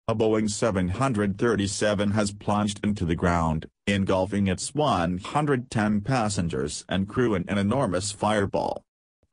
A Boeing 737 has plunged into the ground, engulfing its 110 passengers and crew in an enormous fireball.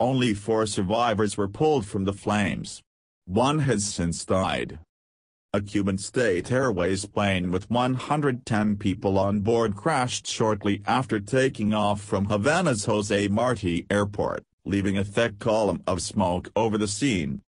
Only 4 survivors were pulled from the flames. One has since died. A Cuban State Airways plane with 110 people on board crashed shortly after taking off from Havana's José Martí Airport, leaving a thick column of smoke over the scene.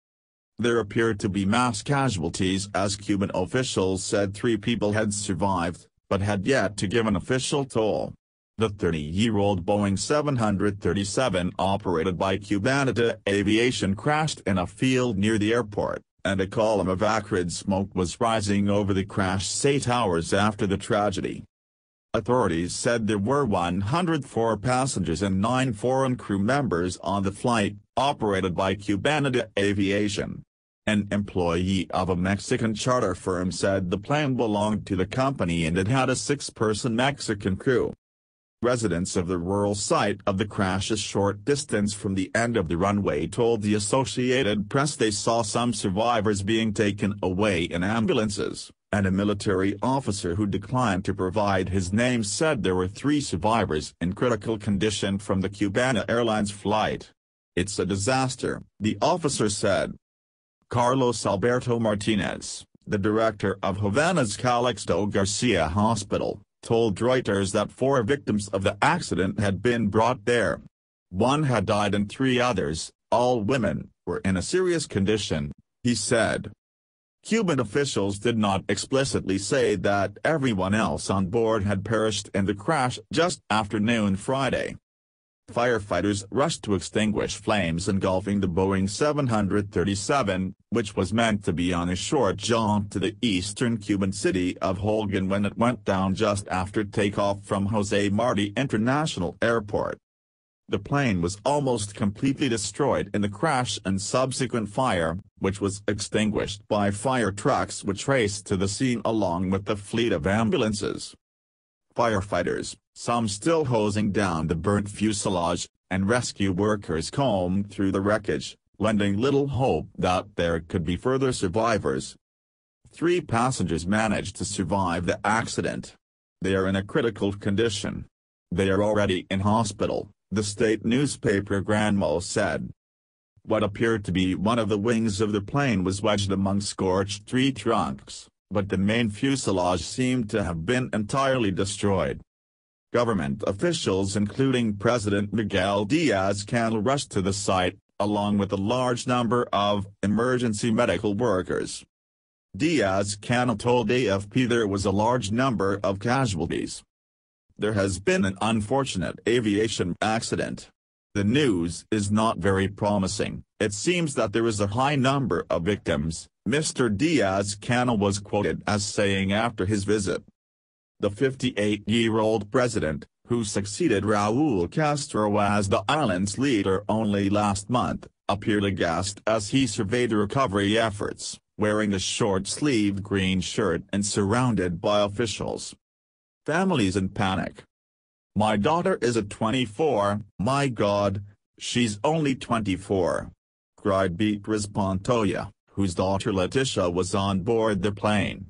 There appeared to be mass casualties as Cuban officials said 3 people had survived, but had yet to give an official toll. The 30-year-old Boeing 737 operated by Cubanita Aviation crashed in a field near the airport, and a column of acrid smoke was rising over the crash 8 hours after the tragedy. Authorities said there were 104 passengers and 9 foreign crew members on the flight, operated by Cubanita Aviation. An employee of a Mexican charter firm said the plane belonged to the company and it had a 6-person Mexican crew. Residents of the rural site of the crash a short distance from the end of the runway told the Associated Press they saw some survivors being taken away in ambulances, and a military officer who declined to provide his name said there were 3 survivors in critical condition from the Cubana Airlines flight. "It's a disaster," the officer said. Carlos Alberto Martinez, the director of Havana's Calixto Garcia Hospital, told Reuters that 4 victims of the accident had been brought there. 1 had died and 3 others, all women, were in a serious condition, he said. Cuban officials did not explicitly say that everyone else on board had perished in the crash just after noon Friday. Firefighters rushed to extinguish flames engulfing the Boeing 737, which was meant to be on a short jaunt to the eastern Cuban city of Holguin when it went down just after takeoff from José Martí International Airport. The plane was almost completely destroyed in the crash and subsequent fire, which was extinguished by fire trucks which raced to the scene along with the fleet of ambulances. Firefighters, some still hosing down the burnt fuselage, and rescue workers combed through the wreckage, lending little hope that there could be further survivors. 3 passengers managed to survive the accident. They are in a critical condition. They are already in hospital, the state newspaper Granmo said. What appeared to be one of the wings of the plane was wedged among scorched tree trunks, but the main fuselage seemed to have been entirely destroyed. Government officials including President Miguel Diaz-Canel rushed to the site, along with a large number of emergency medical workers. Diaz-Canel told AFP there was a large number of casualties. There has been an unfortunate aviation accident. The news is not very promising. It seems that there is a high number of victims, Mr. Diaz-Canel was quoted as saying after his visit. The 58-year-old president, who succeeded Raúl Castro as the island's leader only last month, appeared aghast as he surveyed the recovery efforts, wearing a short-sleeved green shirt and surrounded by officials. Families in panic. "My daughter is at 24, my God, she's only 24," cried Beatriz Pantoja, whose daughter Leticia was on board the plane.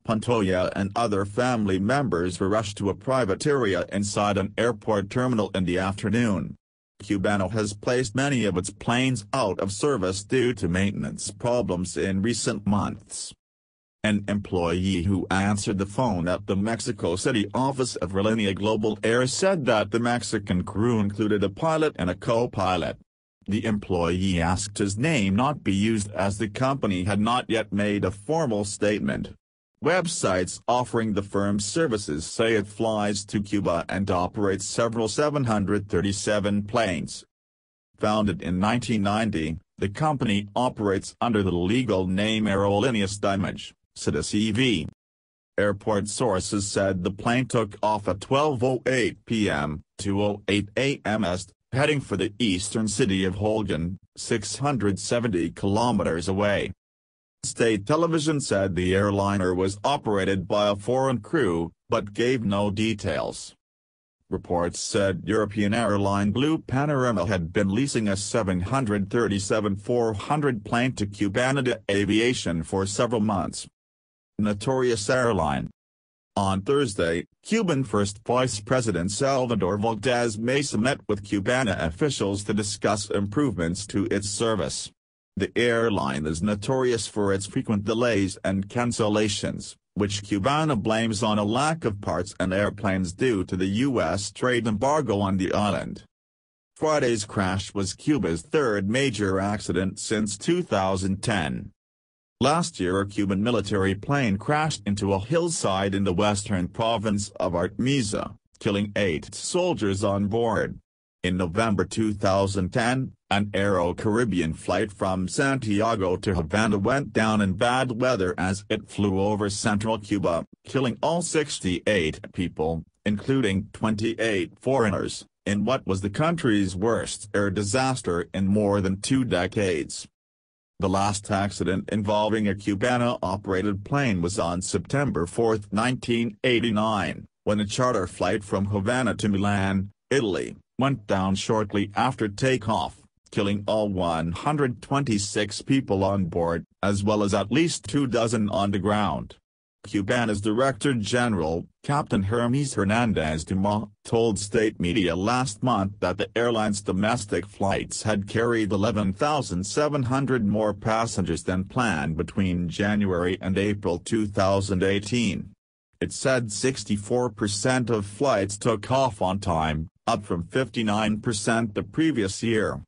Pantoja and other family members were rushed to a private area inside an airport terminal in the afternoon. Cubano has placed many of its planes out of service due to maintenance problems in recent months. An employee who answered the phone at the Mexico City office of Aerolínea Global Air said that the Mexican crew included a pilot and a co-pilot. The employee asked his name not be used as the company had not yet made a formal statement. Websites offering the firm's services say it flies to Cuba and operates several 737 planes. Founded in 1990, the company operates under the legal name Aerolíneas Dimage, CITAS-EV. Airport sources said the plane took off at 12:08 p.m., 2:08 a.m. Est, heading for the eastern city of Holguin, 670 kilometers away. State television said the airliner was operated by a foreign crew, but gave no details. Reports said European airline Blue Panorama had been leasing a 737-400 plane to Cubanita Aviation for several months. notorious airline. On Thursday, Cuban First Vice President Salvador Valdez Mesa met with Cubana officials to discuss improvements to its service. The airline is notorious for its frequent delays and cancellations, which Cubana blames on a lack of parts and airplanes due to the U.S. trade embargo on the island. Friday's crash was Cuba's third major accident since 2010. Last year a Cuban military plane crashed into a hillside in the western province of Artemisa, killing 8 soldiers on board. In November 2010, an Aero-Caribbean flight from Santiago to Havana went down in bad weather as it flew over central Cuba, killing all 68 people, including 28 foreigners, in what was the country's worst air disaster in more than 2 decades. The last accident involving a Cubana-operated plane was on September 4, 1989, when a charter flight from Havana to Milan, Italy, went down shortly after takeoff, killing all 126 people on board, as well as at least 24 on the ground. Cubana's Director General, Captain Hermes Hernandez Dumas, told state media last month that the airline's domestic flights had carried 11,700 more passengers than planned between January and April 2018. It said 64% of flights took off on time, up from 59% the previous year.